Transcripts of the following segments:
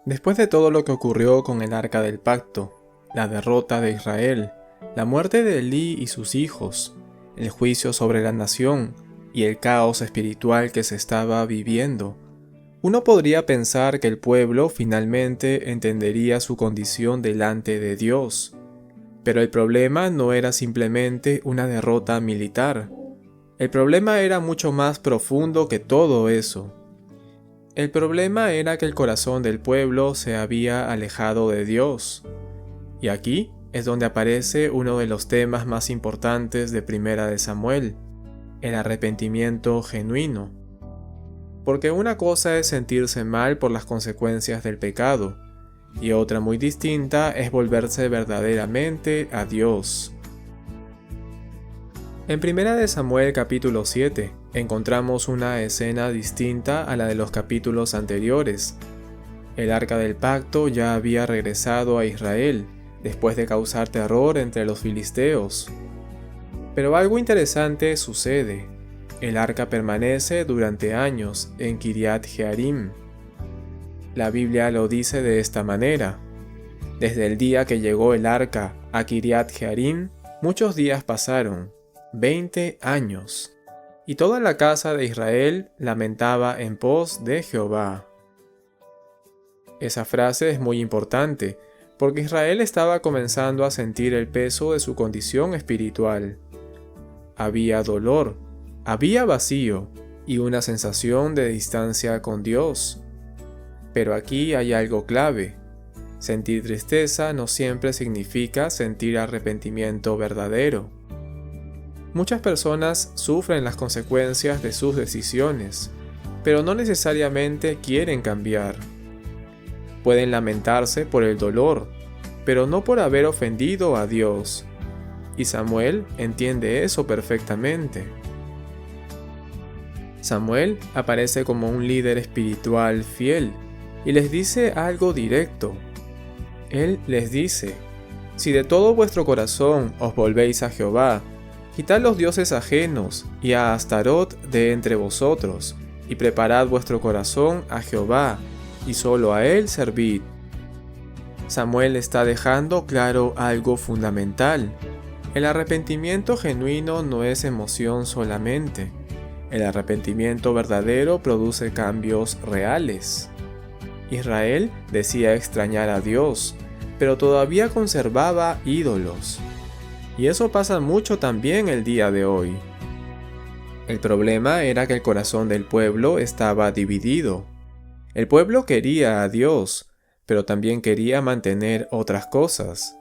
Después de todo lo que ocurrió con el Arca del Pacto, la derrota de Israel, la muerte de Elí y sus hijos, el juicio sobre la nación y el caos espiritual que se estaba viviendo, uno podría pensar que el pueblo finalmente entendería su condición delante de Dios. Pero el problema no era simplemente una derrota militar. El problema era mucho más profundo que todo eso. El problema era que el corazón del pueblo se había alejado de Dios. Y aquí es donde aparece uno de los temas más importantes de Primera de Samuel, el arrepentimiento genuino. Porque una cosa es sentirse mal por las consecuencias del pecado, y otra muy distinta es volverse verdaderamente a Dios. En Primera de Samuel capítulo 7 encontramos una escena distinta a la de los capítulos anteriores. El Arca del Pacto ya había regresado a Israel después de causar terror entre los filisteos. Pero algo interesante sucede. El arca permanece durante años en Kiriat Jearim. La Biblia lo dice de esta manera: desde el día que llegó el arca a Kiriat Jearim, muchos días pasaron, 20 años, y toda la casa de Israel lamentaba en pos de Jehová. Esa frase es muy importante, porque Israel estaba comenzando a sentir el peso de su condición espiritual. Había dolor, había vacío y una sensación de distancia con Dios. Pero aquí hay algo clave. Sentir tristeza no siempre significa sentir arrepentimiento verdadero. Muchas personas sufren las consecuencias de sus decisiones, pero no necesariamente quieren cambiar. Pueden lamentarse por el dolor, pero no por haber ofendido a Dios. Y Samuel entiende eso perfectamente. Samuel aparece como un líder espiritual fiel y les dice algo directo. Él les dice: si de todo vuestro corazón os volvéis a Jehová, quitad los dioses ajenos y a Astarot de entre vosotros, y preparad vuestro corazón a Jehová, y solo a él servid. Samuel está dejando claro algo fundamental. El arrepentimiento genuino no es emoción solamente. El arrepentimiento verdadero produce cambios reales. Israel decía extrañar a Dios, pero todavía conservaba ídolos. Y eso pasa mucho también el día de hoy. El problema era que el corazón del pueblo estaba dividido. El pueblo quería a Dios, pero también quería mantener otras cosas.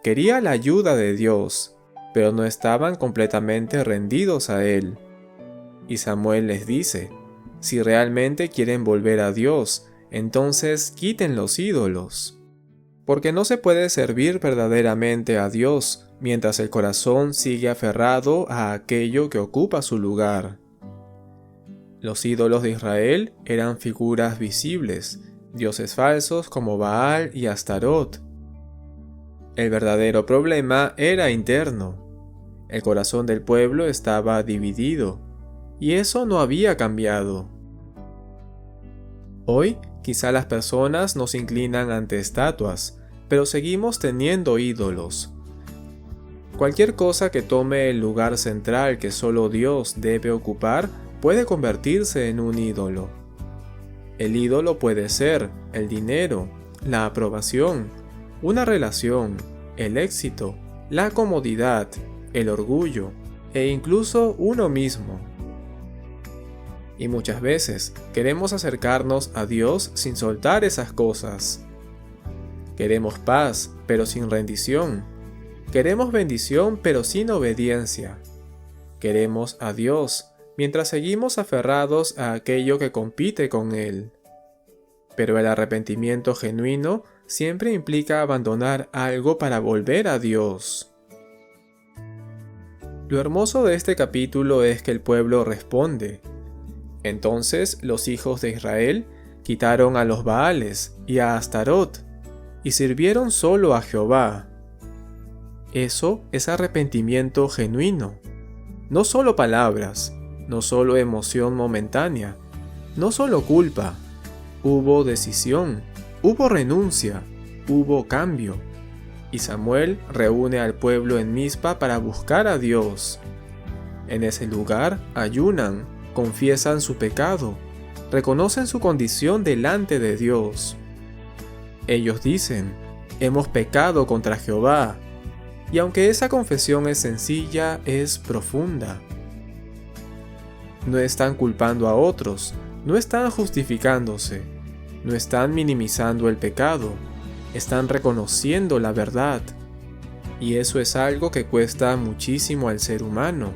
Quería la ayuda de Dios, pero no estaban completamente rendidos a Él. Y Samuel les dice: si realmente quieren volver a Dios, entonces quiten los ídolos. Porque no se puede servir verdaderamente a Dios mientras el corazón sigue aferrado a aquello que ocupa su lugar. Los ídolos de Israel eran figuras visibles, dioses falsos como Baal y Astarot. El verdadero problema era interno. El corazón del pueblo estaba dividido, y eso no había cambiado. Hoy, quizá las personas nos inclinan ante estatuas, pero seguimos teniendo ídolos. Cualquier cosa que tome el lugar central que solo Dios debe ocupar puede convertirse en un ídolo. El ídolo puede ser el dinero, la aprobación, una relación, el éxito, la comodidad, el orgullo e incluso uno mismo. Y muchas veces queremos acercarnos a Dios sin soltar esas cosas. Queremos paz, pero sin rendición. Queremos bendición, pero sin obediencia. Queremos a Dios, mientras seguimos aferrados a aquello que compite con Él. Pero el arrepentimiento genuino siempre implica abandonar algo para volver a Dios. Lo hermoso de este capítulo es que el pueblo responde. Entonces los hijos de Israel quitaron a los Baales y a Astarot, y sirvieron solo a Jehová. Eso es arrepentimiento genuino. No solo palabras, no solo emoción momentánea, no solo culpa. Hubo decisión, Hubo renuncia, hubo cambio. Y Samuel reúne al pueblo en Mizpa para buscar a Dios. En ese lugar ayunan, confiesan su pecado, reconocen su condición delante de Dios. Ellos dicen: hemos pecado contra Jehová. Y aunque esa confesión es sencilla, es profunda. No están culpando a otros, no están justificándose, no están minimizando el pecado, están reconociendo la verdad. Y eso es algo que cuesta muchísimo al ser humano.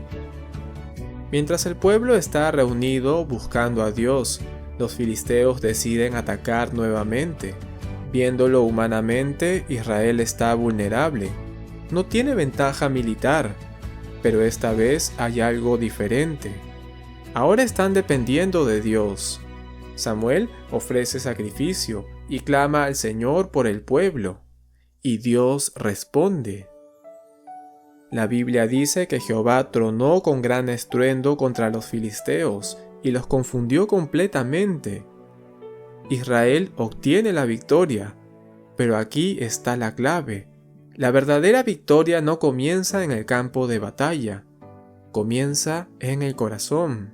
Mientras el pueblo está reunido buscando a Dios, los filisteos deciden atacar nuevamente. Viéndolo humanamente, Israel está vulnerable. No tiene ventaja militar, pero esta vez hay algo diferente. Ahora están dependiendo de Dios. Samuel ofrece sacrificio y clama al Señor por el pueblo, y Dios responde. La Biblia dice que Jehová tronó con gran estruendo contra los filisteos y los confundió completamente. Israel obtiene la victoria, pero aquí está la clave. La verdadera victoria no comienza en el campo de batalla, comienza en el corazón.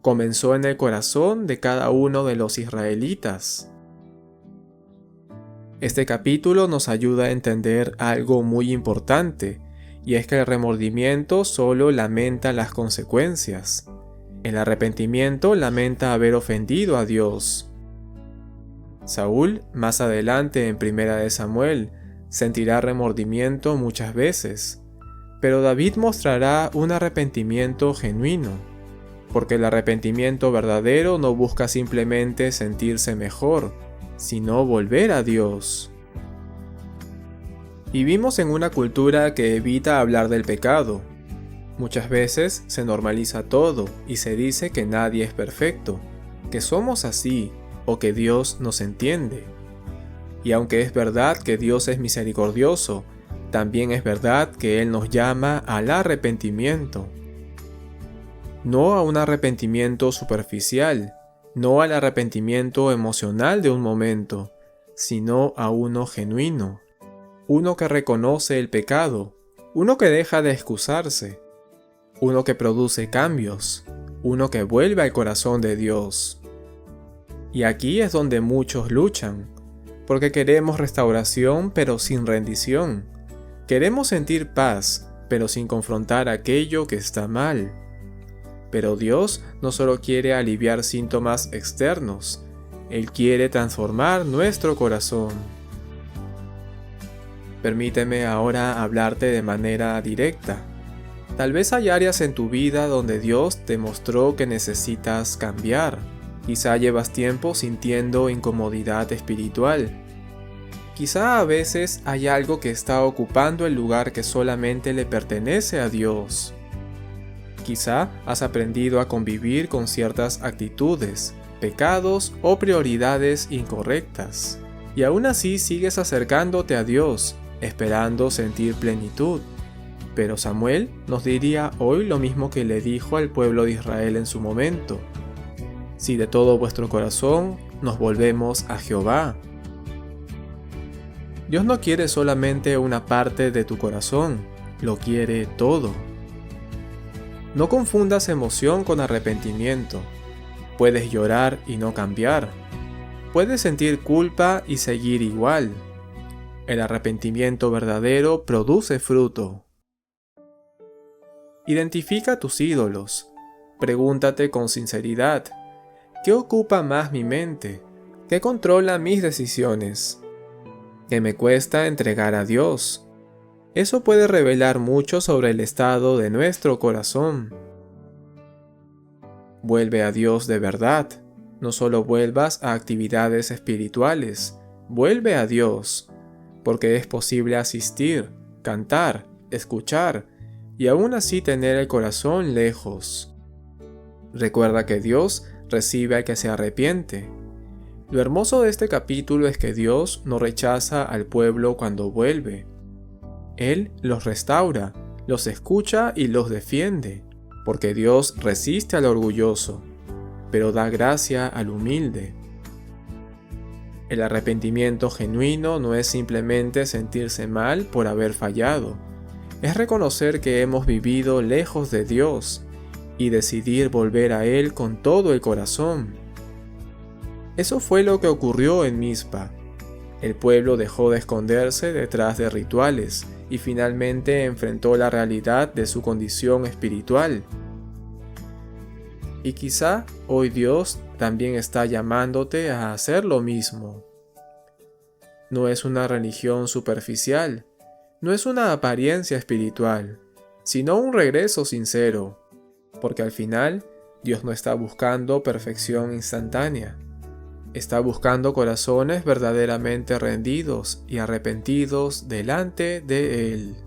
Comenzó en el corazón de cada uno de los israelitas. Este capítulo nos ayuda a entender algo muy importante, y es que el remordimiento solo lamenta las consecuencias. El arrepentimiento lamenta haber ofendido a Dios. Saúl, más adelante en 1 Samuel, sentirá remordimiento muchas veces, pero David mostrará un arrepentimiento genuino, porque el arrepentimiento verdadero no busca simplemente sentirse mejor, sino volver a Dios. Vivimos en una cultura que evita hablar del pecado. Muchas veces se normaliza todo y se dice que nadie es perfecto, que somos así o que Dios nos entiende. Y aunque es verdad que Dios es misericordioso, también es verdad que Él nos llama al arrepentimiento. No a un arrepentimiento superficial, no al arrepentimiento emocional de un momento, sino a uno genuino. Uno que reconoce el pecado, uno que deja de excusarse, uno que produce cambios, uno que vuelve al corazón de Dios. Y aquí es donde muchos luchan, porque queremos restauración pero sin rendición. Queremos sentir paz, pero sin confrontar aquello que está mal. Pero Dios no solo quiere aliviar síntomas externos, Él quiere transformar nuestro corazón. Permíteme ahora hablarte de manera directa. Tal vez hay áreas en tu vida donde Dios te mostró que necesitas cambiar. Quizá llevas tiempo sintiendo incomodidad espiritual. Quizá a veces hay algo que está ocupando el lugar que solamente le pertenece a Dios. Quizá has aprendido a convivir con ciertas actitudes, pecados o prioridades incorrectas. Y aún así sigues acercándote a Dios, esperando sentir plenitud. Pero Samuel nos diría hoy lo mismo que le dijo al pueblo de Israel en su momento. Si de todo vuestro corazón nos volvemos a Jehová. Dios no quiere solamente una parte de tu corazón, lo quiere todo. No confundas emoción con arrepentimiento. Puedes llorar y no cambiar. Puedes sentir culpa y seguir igual. El arrepentimiento verdadero produce fruto. Identifica tus ídolos. Pregúntate con sinceridad: ¿qué ocupa más mi mente? ¿Qué controla mis decisiones? ¿Qué me cuesta entregar a Dios? Eso puede revelar mucho sobre el estado de nuestro corazón. Vuelve a Dios de verdad. No solo vuelvas a actividades espirituales, vuelve a Dios, porque es posible asistir, cantar, escuchar y aún así tener el corazón lejos. Recuerda que Dios recibe al que se arrepiente. Lo hermoso de este capítulo es que Dios no rechaza al pueblo cuando vuelve. Él los restaura, los escucha y los defiende, porque Dios resiste al orgulloso, pero da gracia al humilde. El arrepentimiento genuino no es simplemente sentirse mal por haber fallado, es reconocer que hemos vivido lejos de Dios y decidir volver a Él con todo el corazón. Eso fue lo que ocurrió en Mizpa. El pueblo dejó de esconderse detrás de rituales y finalmente enfrentó la realidad de su condición espiritual. Y quizá hoy Dios también está llamándote a hacer lo mismo. No es una religión superficial, no es una apariencia espiritual, sino un regreso sincero, porque al final Dios no está buscando perfección instantánea. Está buscando corazones verdaderamente rendidos y arrepentidos delante de Él.